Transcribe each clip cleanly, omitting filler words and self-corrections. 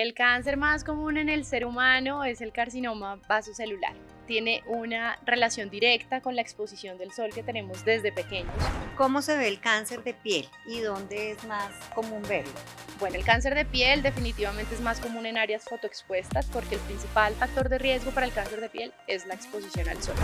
El cáncer más común en el ser humano es el carcinoma vasocelular. Tiene una relación directa con la exposición del sol que tenemos desde pequeños. ¿Cómo se ve el cáncer de piel y dónde es más común verlo? Bueno, el cáncer de piel definitivamente es más común en áreas fotoexpuestas porque el principal factor de riesgo para el cáncer de piel es la exposición al sol.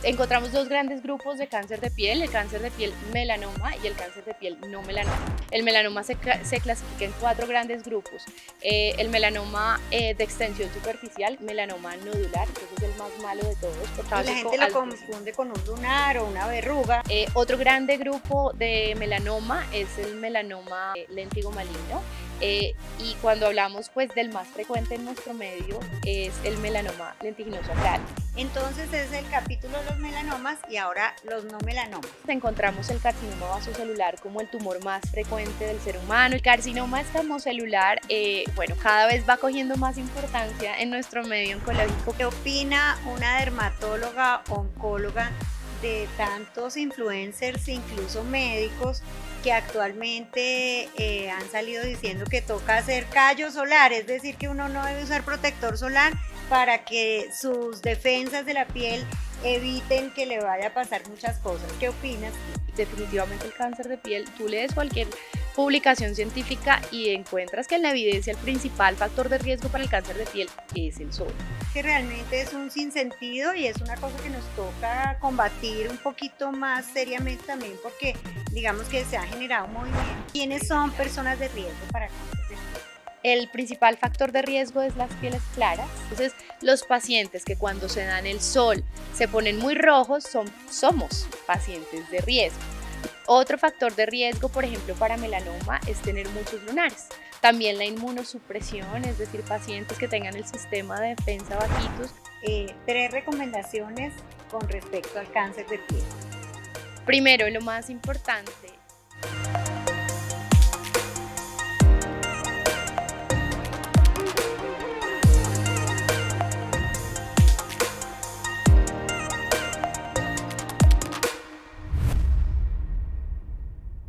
Encontramos dos grandes grupos de cáncer de piel, el cáncer de piel melanoma y el cáncer de piel no melanoma. El melanoma se clasifica en cuatro grandes grupos. El melanoma de extensión superficial, melanoma nodular, que ese es el más malo de todos, por Y la tráfico gente lo altísimo. confunde con un lunar o una verruga. Otro grande grupo de melanoma es el melanoma léntigo maligno. Y cuando hablamos pues del más frecuente en nuestro medio es el melanoma lentiginoso acral. Entonces es el capítulo de los melanomas y ahora los no melanomas. Encontramos el carcinoma vasocelular como el tumor más frecuente del ser humano. El carcinoma escamocelular, bueno, cada vez va cogiendo más importancia en nuestro medio oncológico. ¿Qué opina una dermatóloga oncóloga de tantos influencers, incluso médicos, que actualmente han salido diciendo que toca hacer callo solar, es decir, que uno no debe usar protector solar para que sus defensas de la piel eviten que le vaya a pasar muchas cosas? ¿Qué opinas? Definitivamente el cáncer de piel, tú lees cualquier publicación científica y encuentras que en la evidencia el principal factor de riesgo para el cáncer de piel es el sol. Que realmente es un sinsentido y es una cosa que nos toca combatir un poquito más seriamente también porque digamos que se ha generado un movimiento. ¿Quiénes son personas de riesgo para cáncer de piel? El principal factor de riesgo es las pieles claras. Entonces, los pacientes que cuando se dan el sol se ponen muy rojos somos pacientes de riesgo. Otro factor de riesgo, por ejemplo, para melanoma es tener muchos lunares. También la inmunosupresión, es decir, pacientes que tengan el sistema de defensa bajitos. Tres recomendaciones con respecto al cáncer de piel. Primero, lo más importante.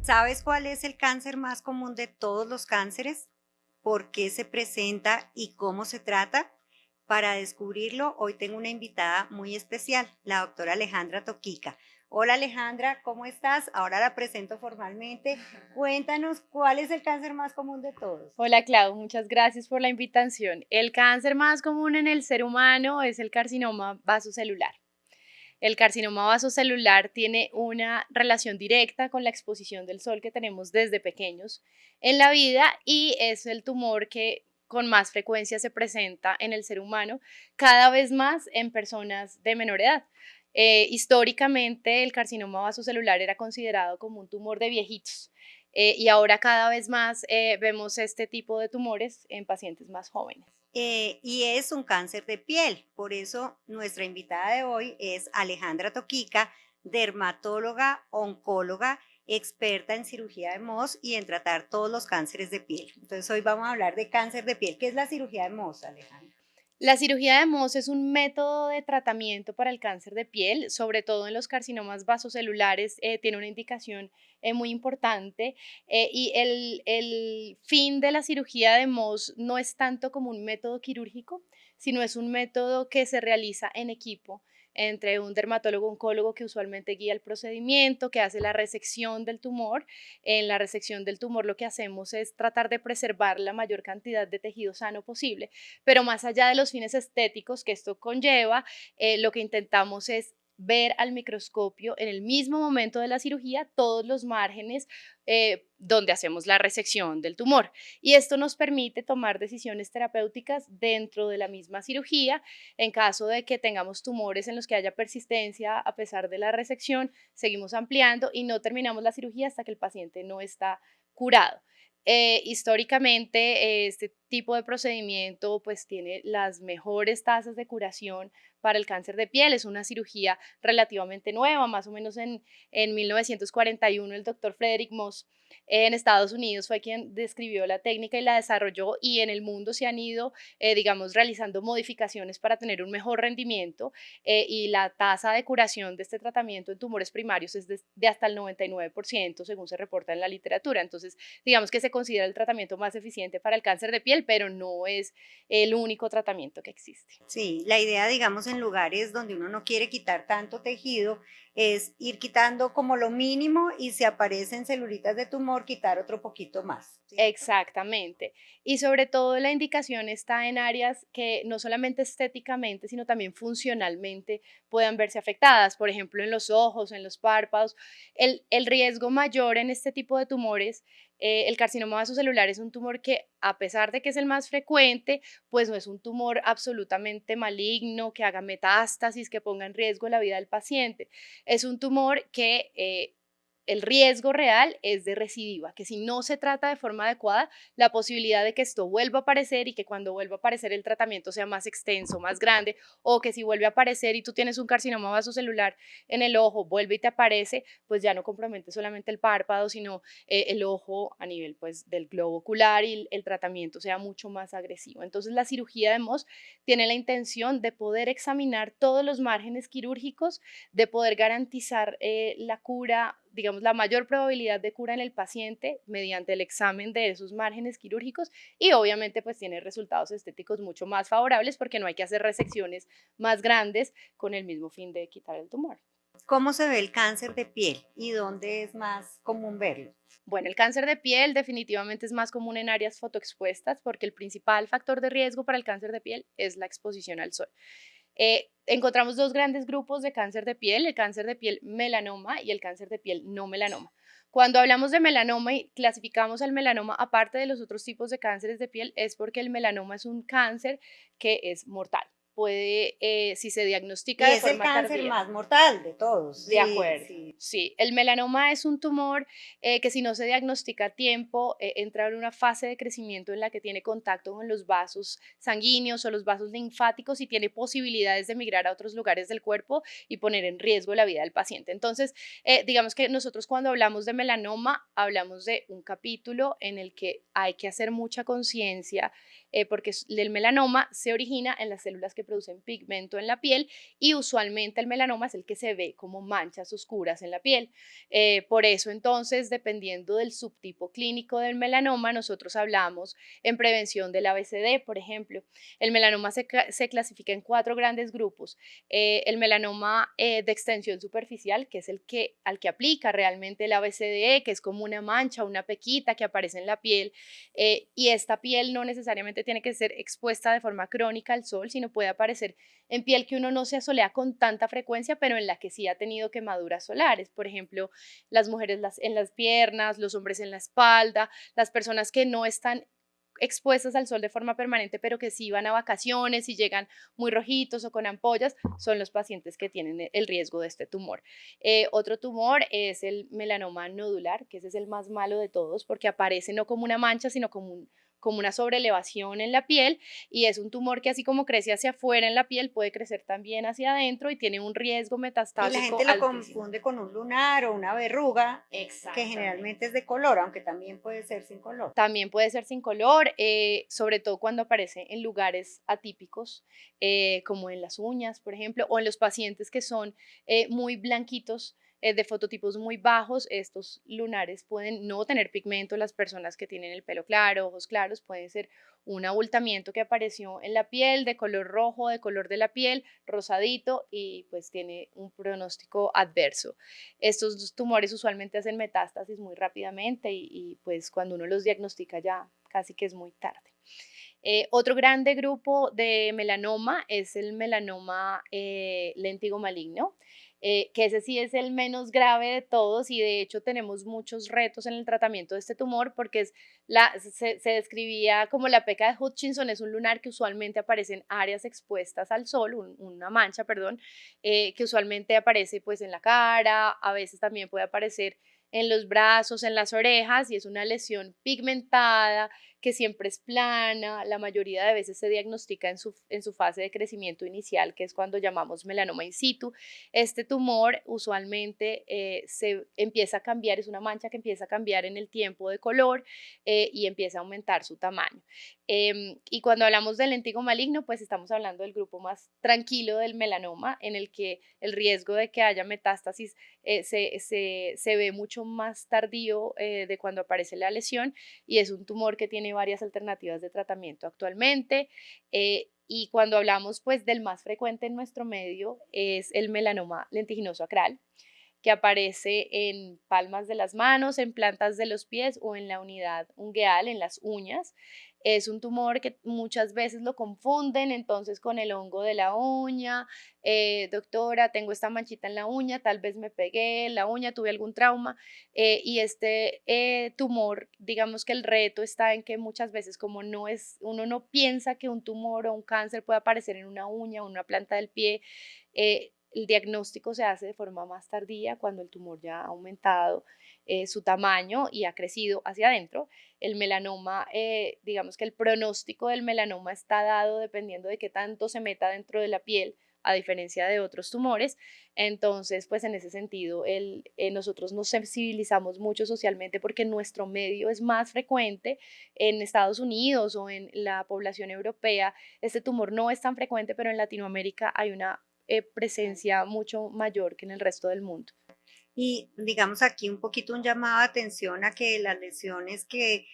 ¿Sabes cuál es el cáncer más común de todos los cánceres? ¿Por qué se presenta y cómo se trata? Para descubrirlo, hoy tengo una invitada muy especial, la doctora Alejandra Toquica. Hola Alejandra, ¿cómo estás? Ahora la presento formalmente. Cuéntanos cuál es el cáncer más común de todos. Hola Clau, muchas gracias por la invitación. El cáncer más común en el ser humano es el carcinoma vasocelular. El carcinoma vasocelular tiene una relación directa con la exposición del sol que tenemos desde pequeños en la vida y es el tumor que con más frecuencia se presenta en el ser humano, cada vez más en personas de menor edad. Históricamente el carcinoma vasocelular era considerado como un tumor de viejitos y ahora cada vez más vemos este tipo de tumores en pacientes más jóvenes. Y es un cáncer de piel. Por eso nuestra invitada de hoy es Alejandra Toquica, dermatóloga, oncóloga, experta en cirugía de Mohs y en tratar todos los cánceres de piel. Entonces hoy vamos a hablar de cáncer de piel. ¿Qué es la cirugía de Mohs, Alejandra? La cirugía de Mohs es un método de tratamiento para el cáncer de piel, sobre todo en los carcinomas vasocelulares, tiene una indicación muy importante y el fin de la cirugía de Mohs no es tanto como un método quirúrgico, sino es un método que se realiza en equipo entre un dermatólogo oncólogo que usualmente guía el procedimiento, que hace la resección del tumor. En la resección del tumor lo que hacemos es tratar de preservar la mayor cantidad de tejido sano posible, pero más allá de los fines estéticos que esto conlleva, lo que intentamos es ver al microscopio en el mismo momento de la cirugía todos los márgenes donde hacemos la resección del tumor. Y esto nos permite tomar decisiones terapéuticas dentro de la misma cirugía. En caso de que tengamos tumores en los que haya persistencia a pesar de la resección, seguimos ampliando y no terminamos la cirugía hasta que el paciente no está curado. Históricamente, este tipo de procedimiento pues tiene las mejores tasas de curación para el cáncer de piel. Es una cirugía relativamente nueva, más o menos en 1941 el doctor Frederick Moss en Estados Unidos fue quien describió la técnica y la desarrolló, y en el mundo se han ido, digamos, realizando modificaciones para tener un mejor rendimiento, y la tasa de curación de este tratamiento en tumores primarios es de hasta el 99%, según se reporta en la literatura. Entonces, digamos que se considera el tratamiento más eficiente para el cáncer de piel, pero no es el único tratamiento que existe. Sí, la idea, digamos, en lugares donde uno no quiere quitar tanto tejido, es ir quitando como lo mínimo y si aparecen celulitas de tumor, quitar otro poquito más, ¿cierto? Exactamente. Y sobre todo la indicación está en áreas que no solamente estéticamente, sino también funcionalmente puedan verse afectadas, por ejemplo, en los ojos, en los párpados. El riesgo mayor en este tipo de tumores, el carcinoma vasocelular es un tumor que, a pesar de que es el más frecuente, pues no es un tumor absolutamente maligno, que haga metástasis, que ponga en riesgo la vida del paciente. Es un tumor que el riesgo real es de recidiva, que si no se trata de forma adecuada, la posibilidad de que esto vuelva a aparecer y que cuando vuelva a aparecer el tratamiento sea más extenso, más grande, o que si vuelve a aparecer y tú tienes un carcinoma vasocelular en el ojo, vuelve y te aparece, pues ya no compromete solamente el párpado, sino el ojo a nivel pues del globo ocular, y el tratamiento sea mucho más agresivo. Entonces la cirugía de Mohs tiene la intención de poder examinar todos los márgenes quirúrgicos, de poder garantizar la cura, digamos, la mayor probabilidad de cura en el paciente mediante el examen de esos márgenes quirúrgicos, y obviamente pues tiene resultados estéticos mucho más favorables porque no hay que hacer resecciones más grandes con el mismo fin de quitar el tumor. ¿Cómo se ve el cáncer de piel y dónde es más común verlo? Bueno, el cáncer de piel definitivamente es más común en áreas fotoexpuestas porque el principal factor de riesgo para el cáncer de piel es la exposición al sol. Encontramos dos grandes grupos de cáncer de piel: el cáncer de piel melanoma y el cáncer de piel no melanoma. Cuando hablamos de melanoma y clasificamos al melanoma aparte de los otros tipos de cánceres de piel, es porque el melanoma es un cáncer que es mortal. Puede, si se diagnostica Y de es el forma cáncer tardía. más mortal de todos. De Sí, acuerdo. sí. Sí, el melanoma es un tumor que, si no se diagnostica a tiempo, entra en una fase de crecimiento en la que tiene contacto con los vasos sanguíneos o los vasos linfáticos y tiene posibilidades de migrar a otros lugares del cuerpo y poner en riesgo la vida del paciente. Entonces, digamos que nosotros, cuando hablamos de melanoma, hablamos de un capítulo en el que hay que hacer mucha conciencia, porque el melanoma se origina en las células que producen pigmento en la piel, y usualmente el melanoma es el que se ve como manchas oscuras en la piel. Por eso, entonces, dependiendo del subtipo clínico del melanoma, nosotros hablamos en prevención del ABCD, por ejemplo. El melanoma se clasifica en cuatro grandes grupos. El melanoma de extensión superficial, que es al que aplica realmente el ABCDE, que es como una mancha, una pequita que aparece en la piel, y esta piel no necesariamente tiene que ser expuesta de forma crónica al sol, sino puede aparecer en piel que uno no se asolea con tanta frecuencia, pero en la que sí ha tenido quemaduras solares. Por ejemplo, las mujeres en las piernas, los hombres en la espalda, las personas que no están expuestas al sol de forma permanente, pero que sí van a vacaciones y llegan muy rojitos o con ampollas, son los pacientes que tienen el riesgo de este tumor. Otro tumor es el melanoma nodular, que ese es el más malo de todos porque aparece no como una mancha, sino como una sobrelevación en la piel, y es un tumor que, así como crece hacia afuera en la piel, puede crecer también hacia adentro y tiene un riesgo Y la metastásico gente lo altísimo. confunde con un lunar o una verruga, que Exactamente. generalmente es de color, aunque también puede ser sin color. También puede ser sin color, sobre todo cuando aparece en lugares atípicos, como en las uñas, por ejemplo, o en los pacientes que son muy blanquitos, de fototipos muy bajos. Estos lunares pueden no tener pigmento. Las personas que tienen el pelo claro, ojos claros, pueden ser un abultamiento que apareció en la piel de color rojo, de color de la piel, rosadito, y pues tiene un pronóstico adverso. Estos tumores usualmente hacen metástasis muy rápidamente, y pues cuando uno los diagnostica ya casi que es muy tarde. Otro grande grupo de melanoma es el melanoma léntigo maligno, que ese sí es el menos grave de todos, y de hecho tenemos muchos retos en el tratamiento de este tumor porque se describía como la peca de Hutchinson. Es un lunar que usualmente aparece en áreas expuestas al sol, una mancha, perdón, que usualmente aparece pues en la cara, a veces también puede aparecer en los brazos, en las orejas, y es una lesión pigmentada que siempre es plana, la mayoría de veces se diagnostica en su fase de crecimiento inicial, que es cuando llamamos melanoma in situ. Este tumor usualmente se empieza a cambiar, es una mancha que empieza a cambiar en el tiempo de color y empieza a aumentar su tamaño. Y cuando hablamos del lentigo maligno, pues estamos hablando del grupo más tranquilo del melanoma, en el que el riesgo de que haya metástasis se ve mucho más tardío de cuando aparece la lesión y es un tumor que tiene varias alternativas de tratamiento actualmente. Y cuando hablamos pues del más frecuente en nuestro medio es el melanoma lentiginoso acral, que aparece en palmas de las manos, en plantas de los pies o en la unidad ungueal, en las uñas. Es un tumor que muchas veces lo confunden entonces con el hongo de la uña. Doctora, tengo esta manchita en la uña, tal vez me pegué en la uña, tuve algún trauma. Y este tumor, digamos que el reto está en que muchas veces como no es, uno no piensa que un tumor o un cáncer puede aparecer en una uña o en una planta del pie, el diagnóstico se hace de forma más tardía cuando el tumor ya ha aumentado su tamaño y ha crecido hacia adentro. El melanoma, digamos que el pronóstico del melanoma está dado dependiendo de qué tanto se meta dentro de la piel, a diferencia de otros tumores. Entonces, pues en ese sentido, nosotros nos sensibilizamos mucho socialmente porque nuestro medio es más frecuente en Estados Unidos o en la población europea. Este tumor no es tan frecuente, pero en Latinoamérica hay una presencia mucho mayor que en el resto del mundo. Y digamos aquí un poquito un llamado de atención a que las lesiones que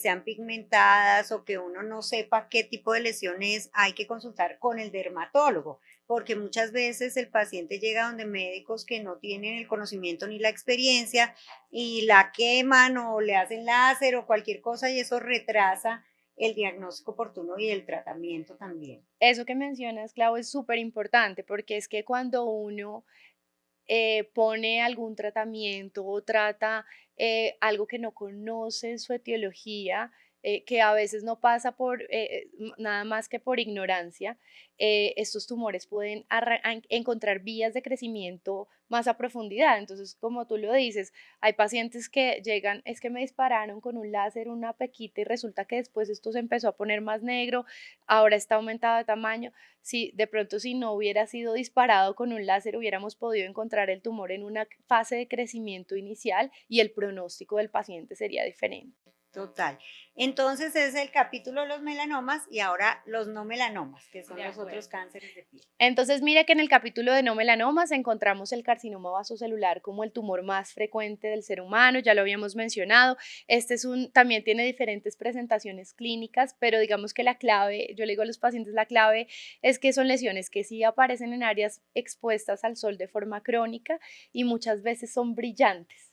sean pigmentadas o que uno no sepa qué tipo de lesiones hay que consultar con el dermatólogo, porque muchas veces el paciente llega donde médicos que no tienen el conocimiento ni la experiencia y la queman o le hacen láser o cualquier cosa y eso retrasa el diagnóstico oportuno y el tratamiento también. Eso que mencionas, Clau, es súper importante porque es que cuando uno pone algún tratamiento o trata algo que no conoce su etiología, que a veces no pasa por nada más que por ignorancia, estos tumores pueden encontrar vías de crecimiento más a profundidad. Entonces, como tú lo dices, hay pacientes que llegan, es que me dispararon con un láser, una pequita y resulta que después esto se empezó a poner más negro, ahora está aumentado de tamaño. Si de pronto si no hubiera sido disparado con un láser, hubiéramos podido encontrar el tumor en una fase de crecimiento inicial y el pronóstico del paciente sería diferente. Total. Entonces es el capítulo de los melanomas y ahora los no melanomas, que son De los otros acuerdo. cánceres de piel. Entonces, mira que en el capítulo de no melanomas encontramos el carcinoma vasocelular como el tumor más frecuente del ser humano, ya lo habíamos mencionado. También tiene diferentes presentaciones clínicas, pero digamos que la clave, yo le digo a los pacientes, la clave es que son lesiones que sí aparecen en áreas expuestas al sol de forma crónica y muchas veces son brillantes.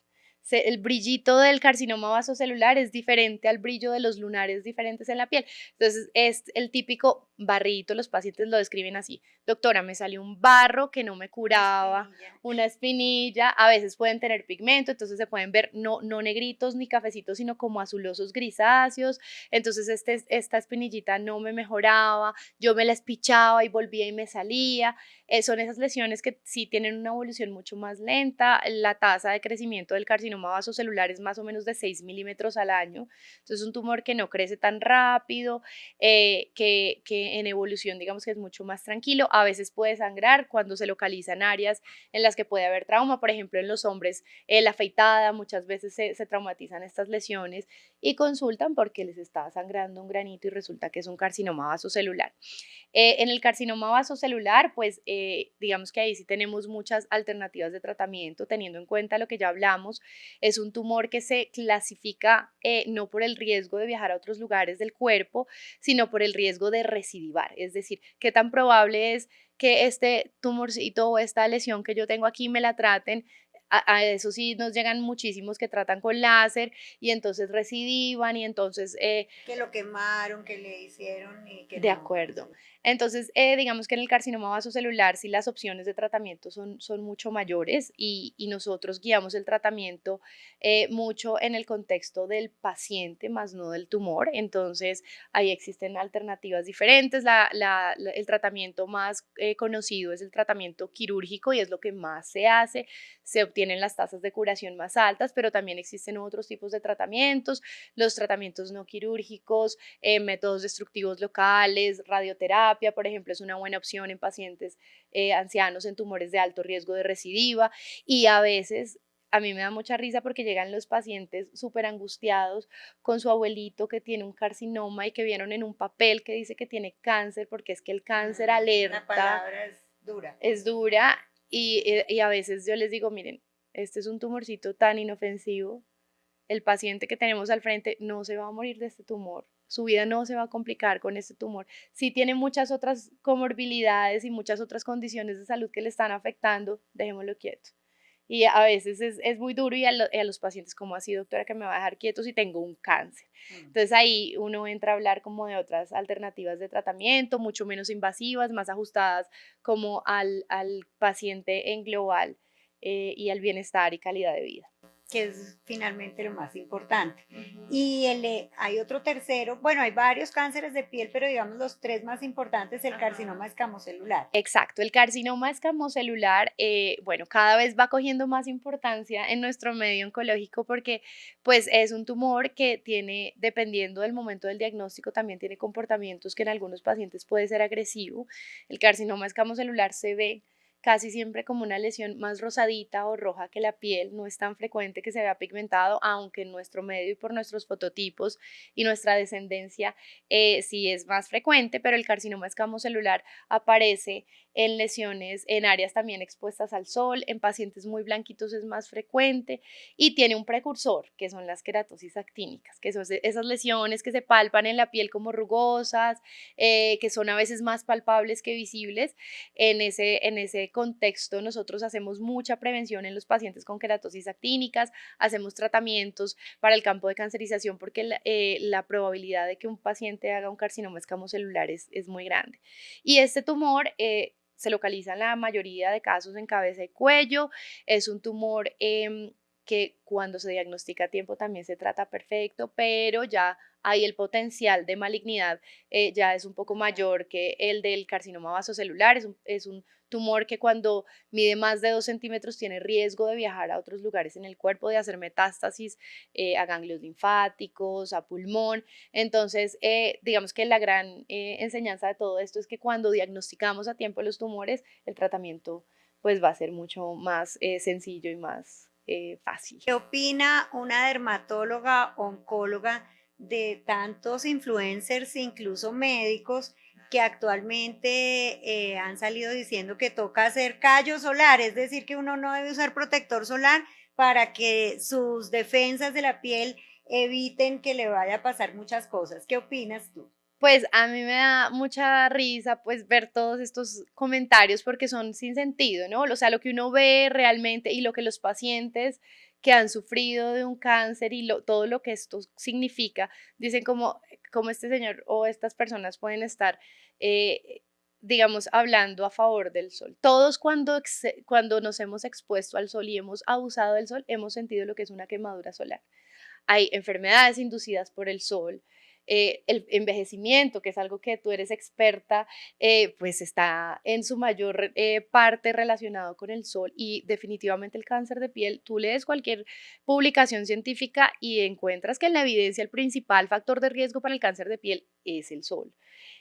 El brillito del carcinoma vasocelular es diferente al brillo de los lunares diferentes en la piel. Entonces, es el típico barrito, los pacientes lo describen así: doctora, me salió un barro que no me Una curaba, espinilla. una espinilla, a veces pueden tener pigmento, entonces se pueden ver no negritos ni cafecitos, sino como azulosos grisáceos, entonces esta espinillita no me mejoraba, yo me la espichaba y volvía y me salía. Son esas lesiones que sí tienen una evolución mucho más lenta, la tasa de crecimiento del carcinoma vasocelular es más o menos de 6 milímetros al año, entonces es un tumor que no crece tan rápido, que en evolución digamos que es mucho más tranquilo. A veces puede sangrar cuando se localiza en áreas en las que puede haber trauma, por ejemplo en los hombres la afeitada, muchas veces se traumatizan estas lesiones y consultan porque les está sangrando un granito y resulta que es un carcinoma vasocelular. En el carcinoma vasocelular, pues digamos que ahí sí tenemos muchas alternativas de tratamiento, teniendo en cuenta lo que ya hablamos. Es un tumor que se clasifica no por el riesgo de viajar a otros lugares del cuerpo, sino por el riesgo de recidivar. Es decir, qué tan probable es que este tumorcito o esta lesión que yo tengo aquí me la traten. A eso sí nos llegan muchísimos que tratan con láser y entonces recidivan y entonces Que lo quemaron, que le hicieron y que de no. acuerdo. Entonces, digamos que en el carcinoma vasocelular sí las opciones de tratamiento son mucho mayores y nosotros guiamos el tratamiento mucho en el contexto del paciente, más no del tumor. Entonces, ahí existen alternativas diferentes. El tratamiento más conocido es el tratamiento quirúrgico y es lo que más se hace. Se tienen las tasas de curación más altas, pero también existen otros tipos de tratamientos, los tratamientos no quirúrgicos, métodos destructivos locales, radioterapia, por ejemplo, es una buena opción en pacientes ancianos en tumores de alto riesgo de recidiva y a veces... A mí me da mucha risa porque llegan los pacientes súper angustiados con su abuelito que tiene un carcinoma y que vieron en un papel que dice que tiene cáncer porque es que el cáncer La alerta, palabra es dura. es dura y a veces yo les digo, miren, este es un tumorcito tan inofensivo, el paciente que tenemos al frente no se va a morir de este tumor, su vida no se va a complicar con este tumor. Sí tiene muchas otras comorbilidades y muchas otras condiciones de salud que le están afectando, dejémoslo quieto. Y a veces es muy duro y a los pacientes, como así, doctora, que me va a dejar quieto si tengo un cáncer. Entonces ahí uno entra a hablar como de otras alternativas de tratamiento, mucho menos invasivas, más ajustadas como al paciente en global y al bienestar y calidad de vida. Que es finalmente lo más importante. Ujú. Y hay otro tercero, bueno, hay varios cánceres de piel, pero digamos los tres más importantes, el carcinoma escamocelular. Exacto, el carcinoma escamocelular, bueno, cada vez va cogiendo más importancia en nuestro medio oncológico porque pues es un tumor que tiene, dependiendo del momento del diagnóstico, también tiene comportamientos que en algunos pacientes puede ser agresivo. El carcinoma escamocelular se ve casi siempre como una lesión más rosadita o roja que la piel, no es tan frecuente que se vea pigmentado, aunque en nuestro medio y por nuestros fototipos y nuestra descendencia sí es más frecuente, pero el carcinoma escamocelular aparece en lesiones en áreas también expuestas al sol, en pacientes muy blanquitos es más frecuente y tiene un precursor, que son las queratosis actínicas, que son esas lesiones que se palpan en la piel como rugosas, que son a veces más palpables que visibles. En ese contexto nosotros hacemos mucha prevención en los pacientes con queratosis actínicas, hacemos tratamientos para el campo de cancerización porque la probabilidad de que un paciente haga un carcinoma escamocelular es muy grande. Y este tumor se localiza en la mayoría de casos en cabeza y cuello. Es un tumor que cuando se diagnostica a tiempo también se trata perfecto, pero ya hay el potencial de malignidad, ya es un poco mayor que el del carcinoma vasocelular. Es un tumor que cuando mide más de 2 centímetros tiene riesgo de viajar a otros lugares en el cuerpo, de hacer metástasis a ganglios linfáticos, a pulmón. Entonces, digamos que la gran enseñanza de todo esto es que cuando diagnosticamos a tiempo los tumores, el tratamiento pues va a ser mucho más sencillo y más fácil. ¿Qué opina una dermatóloga oncóloga de tantos influencers, incluso médicos, que actualmente han salido diciendo que toca hacer callo solar, es decir, que uno no debe usar protector solar para que sus defensas de la piel eviten que le vaya a pasar muchas cosas? ¿Qué opinas tú? Pues a mí me da mucha risa pues ver todos estos comentarios porque son sin sentido, ¿no? O sea, lo que uno ve realmente y lo que los pacientes que han sufrido de un cáncer y todo lo que esto significa, dicen como este señor o estas personas pueden estar, digamos, hablando a favor del sol. Todos cuando nos hemos expuesto al sol y hemos abusado del sol, hemos sentido lo que es una quemadura solar. Hay enfermedades inducidas por el sol, el envejecimiento, que es algo que tú eres experta, pues está en su mayor parte relacionado con el sol y definitivamente el cáncer de piel. Tú lees cualquier publicación científica y encuentras que en la evidencia el principal factor de riesgo para el cáncer de piel es el sol.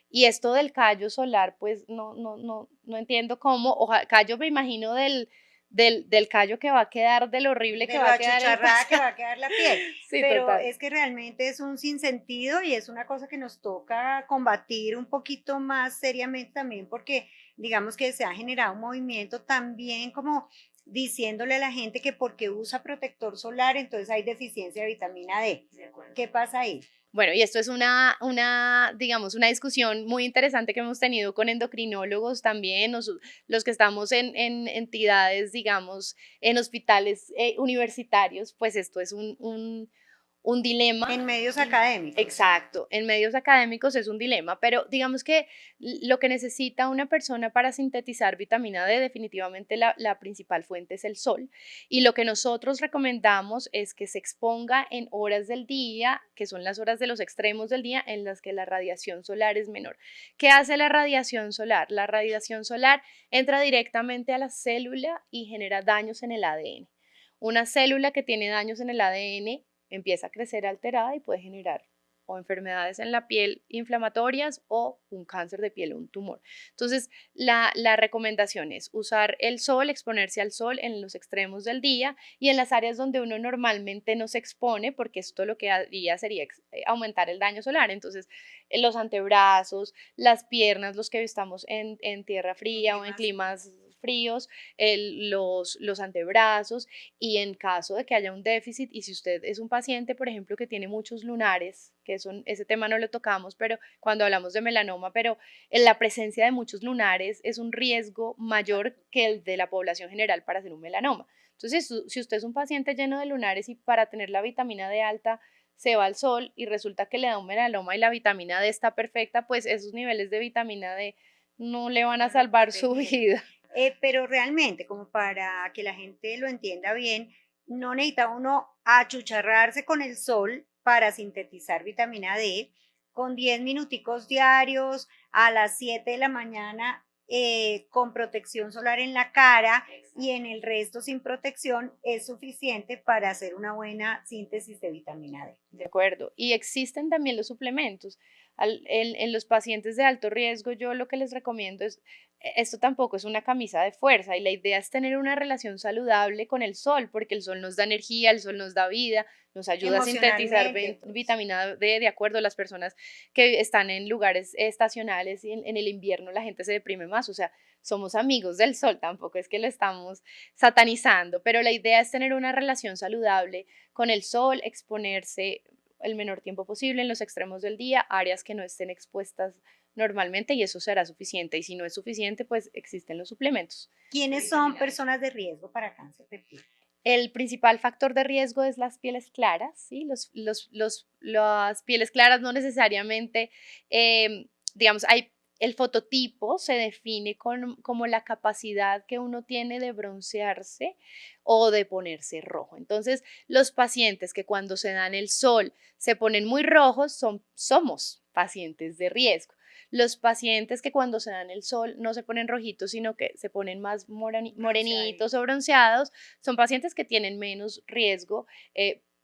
Y esto del callo solar, pues no entiendo cómo, callo me imagino del callo que va a quedar, del horrible que De va lo a quedar el achicharrada que pasado. va a quedar la piel. Sí, Pero total. es que realmente es un sinsentido y es una cosa que nos toca combatir un poquito más seriamente también porque digamos que se ha generado un movimiento también como diciéndole a la gente que porque usa protector solar entonces hay deficiencia de vitamina D. ¿Qué pasa ahí? Bueno, y esto es digamos, una discusión muy interesante que hemos tenido con endocrinólogos también, los que estamos en entidades, digamos, en hospitales universitarios, pues esto es un dilema. En medios académicos. Exacto, en medios académicos es un dilema, pero digamos que lo que necesita una persona para sintetizar vitamina D, definitivamente la principal fuente es el sol. Y lo que nosotros recomendamos es que se exponga en horas del día, que son las horas de los extremos del día, en las que la radiación solar es menor. ¿Qué hace la radiación solar? La radiación solar entra directamente a la célula y genera daños en el ADN. una célula que tiene daños en el ADN empieza a crecer alterada y puede generar o enfermedades en la piel inflamatorias o un cáncer de piel o un tumor. Entonces, la recomendación es usar el sol, exponerse al sol en los extremos del día y en las áreas donde uno normalmente no se expone, porque esto lo que haría sería aumentar el daño solar. Entonces, los antebrazos, las piernas, los que estamos en tierra En fría o en climas climas fríos, los antebrazos y en caso de que haya un déficit y si usted es un paciente, por ejemplo, que tiene muchos lunares, que son, ese tema no lo tocamos, pero cuando hablamos de melanoma, pero en la presencia de muchos lunares es un riesgo mayor que el de la población general para hacer un melanoma. Entonces, si usted es un paciente lleno de lunares y para tener la vitamina D alta se va al sol y resulta que le da un melanoma y la vitamina D está perfecta, pues esos niveles de vitamina D no le van a no lo salvar su protegieron. vida. Pero realmente, como para que la gente lo entienda bien, no necesita uno achucharrarse con el sol para sintetizar vitamina D. Con 10 minuticos diarios a las 7 de la mañana, con protección solar en la cara y en el resto sin protección, es suficiente para hacer una buena síntesis de vitamina D. De acuerdo. Y existen también los suplementos. En los pacientes de alto riesgo, yo lo que les recomiendo es, esto tampoco es una camisa de fuerza y la idea es tener una relación saludable con el sol, porque el sol nos da energía, el sol nos da vida, nos ayuda a sintetizar Emocionalmente, pues. vitamina D, de acuerdo a las personas que están en lugares estacionales y en el invierno la gente se deprime más, o sea, somos amigos del sol, tampoco es que lo estamos satanizando, pero la idea es tener una relación saludable con el sol, exponerse el menor tiempo posible en los extremos del día, áreas que no estén expuestas normalmente y eso será suficiente. Y si no es suficiente, pues existen los suplementos. ¿Quiénes son personas de riesgo para cáncer de piel? El principal factor de riesgo es las pieles claras, ¿sí? Las pieles claras no necesariamente, digamos, el fototipo se define como la capacidad que uno tiene de broncearse o de ponerse rojo. Entonces, los pacientes que cuando se dan el sol se ponen muy rojos somos pacientes de riesgo. Los pacientes que cuando se dan el sol no se ponen rojitos, sino que se ponen más morenitos o Bronceaditos. bronceados, son pacientes que tienen menos riesgo,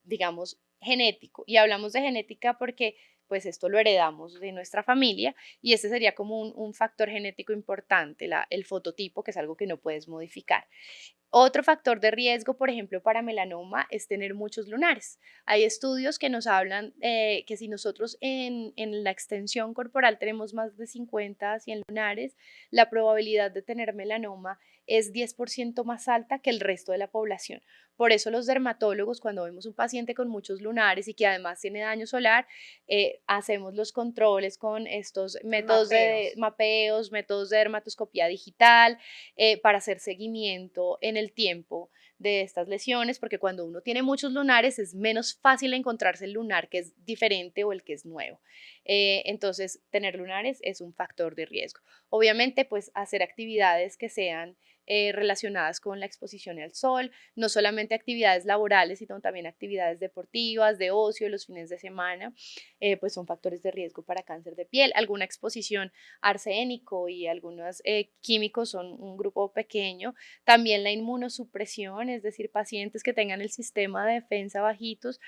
digamos, genético. Y hablamos de genética porque pues esto lo heredamos de nuestra familia y este sería como un factor genético importante, el fototipo, que es algo que no puedes modificar. Otro factor de riesgo, por ejemplo, para melanoma es tener muchos lunares. Hay estudios que nos hablan que si nosotros en la extensión corporal tenemos más de 50 a 100 lunares, la probabilidad de tener melanoma es 10% más alta que el resto de la población. Por eso los dermatólogos, cuando vemos un paciente con muchos lunares y que además tiene daño solar, hacemos los controles con estos Los métodos de mapeos. mapeos, métodos de dermatoscopía digital, para hacer seguimiento en el tiempo de estas lesiones, porque cuando uno tiene muchos lunares es menos fácil encontrarse el lunar que es diferente o el que es nuevo. Entonces, tener lunares es un factor de riesgo. Obviamente, pues hacer actividades que sean relacionadas con la exposición al sol, no solamente actividades laborales, sino también actividades deportivas, de ocio, los fines de semana, pues son factores de riesgo para cáncer de piel. Alguna exposición arsénico y algunos químicos son un grupo pequeño. También la inmunosupresión, es decir, pacientes que tengan el sistema de defensa bajitos.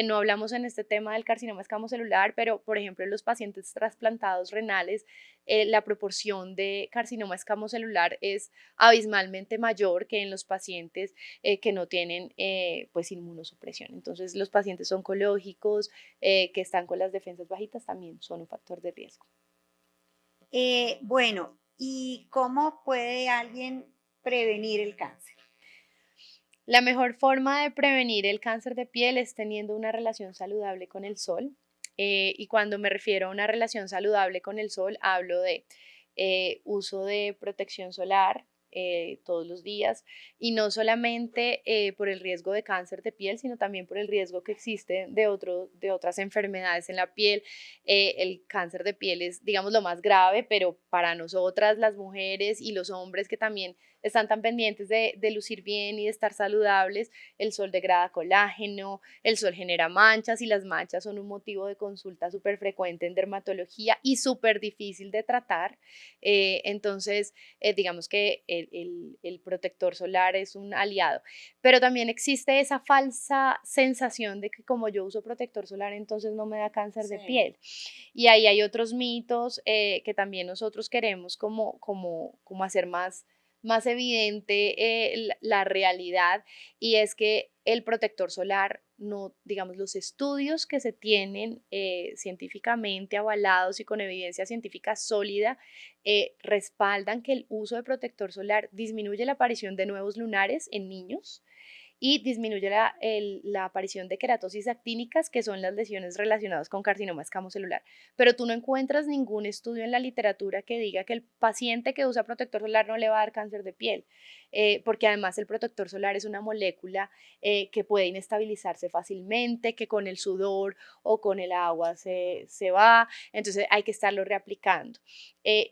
No hablamos en este tema del carcinoma escamocelular, pero por ejemplo, en los pacientes trasplantados renales, la proporción de carcinoma escamocelular es abismalmente mayor que en los pacientes que no tienen pues inmunosupresión. Entonces, los pacientes oncológicos que están con las defensas bajitas también son un factor de riesgo. Bueno, ¿y cómo puede alguien prevenir el cáncer? La mejor forma de prevenir el cáncer de piel es teniendo una relación saludable con el sol. Y cuando me refiero a una relación saludable con el sol, hablo de uso de protección solar todos los días y no solamente por el riesgo de cáncer de piel, sino también por el riesgo que existe de otras enfermedades en la piel. El cáncer de piel es, digamos, lo más grave, pero para nosotras, las mujeres y los hombres que también están tan pendientes de lucir bien y de estar saludables, el sol degrada colágeno, el sol genera manchas y las manchas son un motivo de consulta súper frecuente en dermatología y súper difícil de tratar. Entonces, digamos que el protector solar es un aliado. Pero también existe esa falsa sensación de que como yo uso protector solar, entonces no me da cáncer de Sí. piel. Y ahí hay otros mitos que también nosotros queremos como hacer más evidente la realidad, y es que el protector solar, no, digamos, los estudios que se tienen científicamente avalados y con evidencia científica sólida, respaldan que el uso de protector solar disminuye la aparición de nuevos lunares en niños y disminuye la aparición de queratosis actínicas, que son las lesiones relacionadas con carcinoma escamocelular. Pero tú no encuentras ningún estudio en la literatura que diga que el paciente que usa protector solar no le va a dar cáncer de piel, porque además el protector solar es una molécula que puede inestabilizarse fácilmente, que con el sudor o con el agua se va, entonces hay que estarlo reaplicando.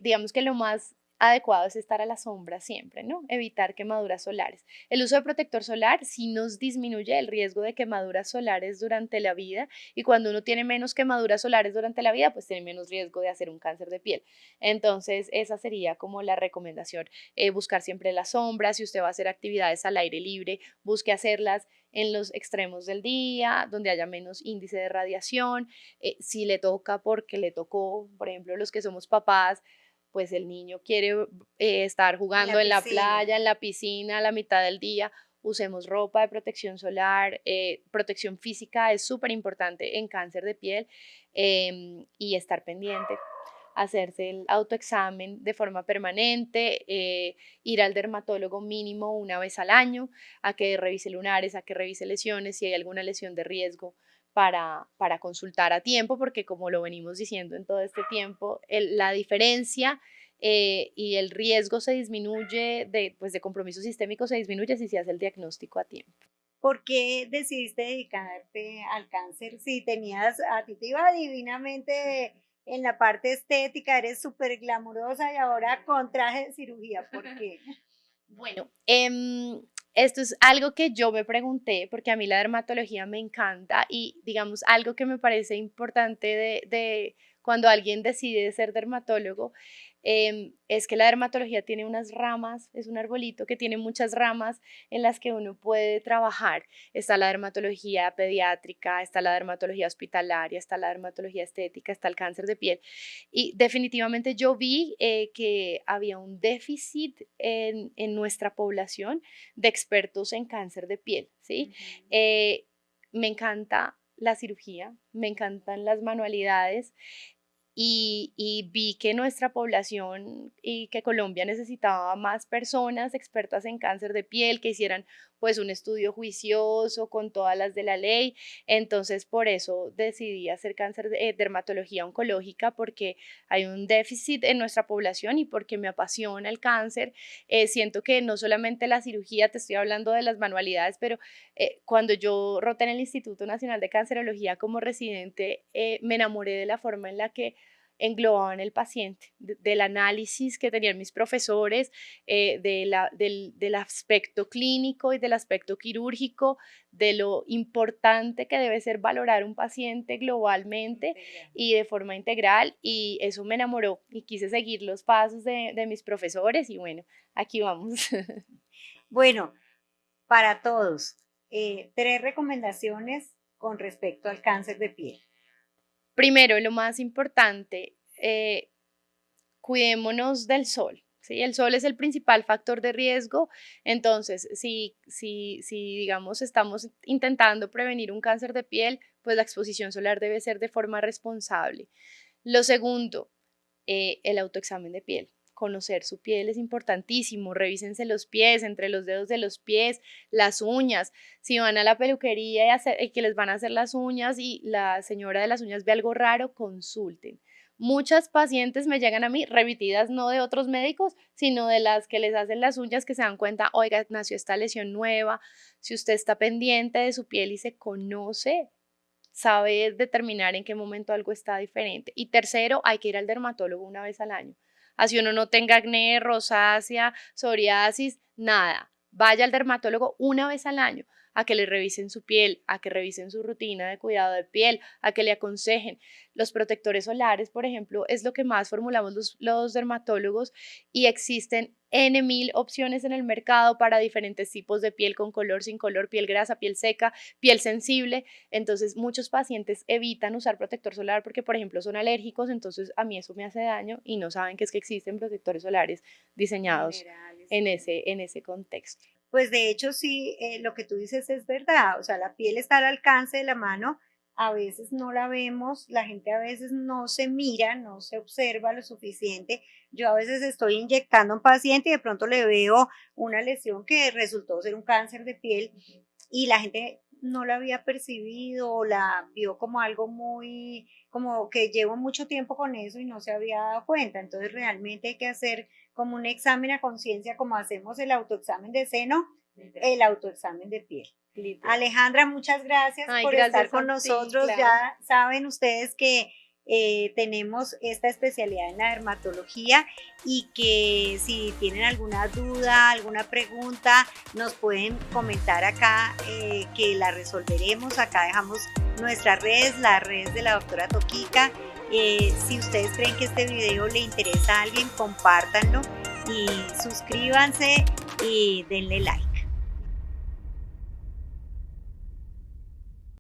Digamos que lo más adecuado es estar a la sombra siempre, ¿no? Evitar quemaduras solares. El uso de protector solar sí nos disminuye el riesgo de quemaduras solares durante la vida, y cuando uno tiene menos quemaduras solares durante la vida, pues tiene menos riesgo de hacer un cáncer de piel. Entonces, esa sería como la recomendación, buscar siempre la sombra. Si usted va a hacer actividades al aire libre, busque hacerlas en los extremos del día, donde haya menos índice de radiación. Si le toca porque le tocó, por ejemplo, los que somos papás, pues el niño quiere estar En jugando la en la piscina. playa, en la piscina a la mitad del día, usemos ropa de protección solar. Protección física es súper importante en cáncer de piel, y estar pendiente, hacerse el autoexamen de forma permanente, ir al dermatólogo mínimo una vez al año, a que revise lunares, a que revise lesiones, si hay alguna lesión de riesgo, para consultar a tiempo, porque como lo venimos diciendo en todo este tiempo, la diferencia y el riesgo se disminuye pues de compromiso sistémico se disminuye si se hace el diagnóstico a tiempo. ¿Por qué decidiste dedicarte al cáncer? Si tenías, a ti te iba divinamente en la parte estética, eres súper glamurosa y ahora con traje de cirugía, ¿por qué? Bueno, esto es algo que yo me pregunté porque a mí la dermatología me encanta, y digamos algo que me parece importante de cuando alguien decide ser dermatólogo, es que la dermatología tiene unas ramas, es un arbolito que tiene muchas ramas en las que uno puede trabajar. Está la dermatología pediátrica, está la dermatología hospitalaria, está la dermatología estética, está el cáncer de piel. Y definitivamente yo vi que había un déficit en nuestra población de expertos en cáncer de piel, ¿sí? Ujú. Eh, Me encanta la cirugía, me encantan las manualidades, y vi que nuestra población y que Colombia necesitaba más personas expertas en cáncer de piel que hicieran pues un estudio juicioso con todas las de la ley. Entonces por eso decidí hacer dermatología oncológica, porque hay un déficit en nuestra población y porque me apasiona el cáncer. Siento que no solamente la cirugía, te estoy hablando de las manualidades, pero cuando yo roté en el Instituto Nacional de Cancerología como residente, me enamoré de la forma en la que englobaban el paciente, del análisis que tenían mis profesores, del aspecto clínico y del aspecto quirúrgico, de lo importante que debe ser valorar un paciente globalmente Integral. y de forma integral, y eso me enamoró y quise seguir los pasos de mis profesores, y bueno, aquí vamos. Bueno, para todos, 3 recomendaciones con respecto al cáncer de piel. Primero, lo más importante, cuidémonos del sol, ¿sí? El sol es el principal factor de riesgo. Entonces, si digamos, estamos intentando prevenir un cáncer de piel, pues la exposición solar debe ser de forma responsable. Lo segundo, el autoexamen de piel. Conocer su piel es importantísimo. Revísense los pies, entre los dedos de los pies, las uñas. Si van a la peluquería y que les van a hacer las uñas y la señora de las uñas ve algo raro, consulten. Muchas pacientes me llegan a mí remitidas no de otros médicos, sino de las que les hacen las uñas, que se dan cuenta, oiga, nació esta lesión nueva. Si usted está pendiente de su piel y se conoce, sabe determinar en qué momento algo está diferente. Y tercero, hay que ir al dermatólogo una vez al año. Así uno no tenga acné, rosácea, psoriasis, nada. Vaya al dermatólogo una vez al año a que le revisen su piel, a que revisen su rutina de cuidado de piel, a que le aconsejen. Los protectores solares, por ejemplo, es lo que más formulamos los dermatólogos y existen N mil opciones en el mercado para diferentes tipos de piel, con color, sin color, piel grasa, piel seca, piel sensible. Entonces, muchos pacientes evitan usar protector solar porque, por ejemplo, son alérgicos, entonces a mí eso me hace daño y no saben que es que existen protectores solares diseñados Minerales, en sí. ese contexto. Pues de hecho sí, lo que tú dices es verdad, o sea, la piel está al alcance de la mano, a veces no la vemos, la gente a veces no se mira, no se observa lo suficiente. Yo a veces estoy inyectando a un paciente y de pronto le veo una lesión que resultó ser un cáncer de piel y la gente no la había percibido o la vio como algo muy, como que llevo mucho tiempo con eso y no se había dado cuenta. Entonces realmente hay que hacer como un examen a conciencia, como hacemos el autoexamen de seno, el autoexamen de piel. Literal. Alejandra, muchas gracias Ay, por estar gracias con a ti, nosotros. Clau. Ya saben ustedes que tenemos esta especialidad en la dermatología y que si tienen alguna duda, alguna pregunta, nos pueden comentar acá que la resolveremos. Acá dejamos nuestras redes, las redes de la doctora Toquica. Si ustedes creen que este video le interesa a alguien, compártanlo y suscríbanse y denle like.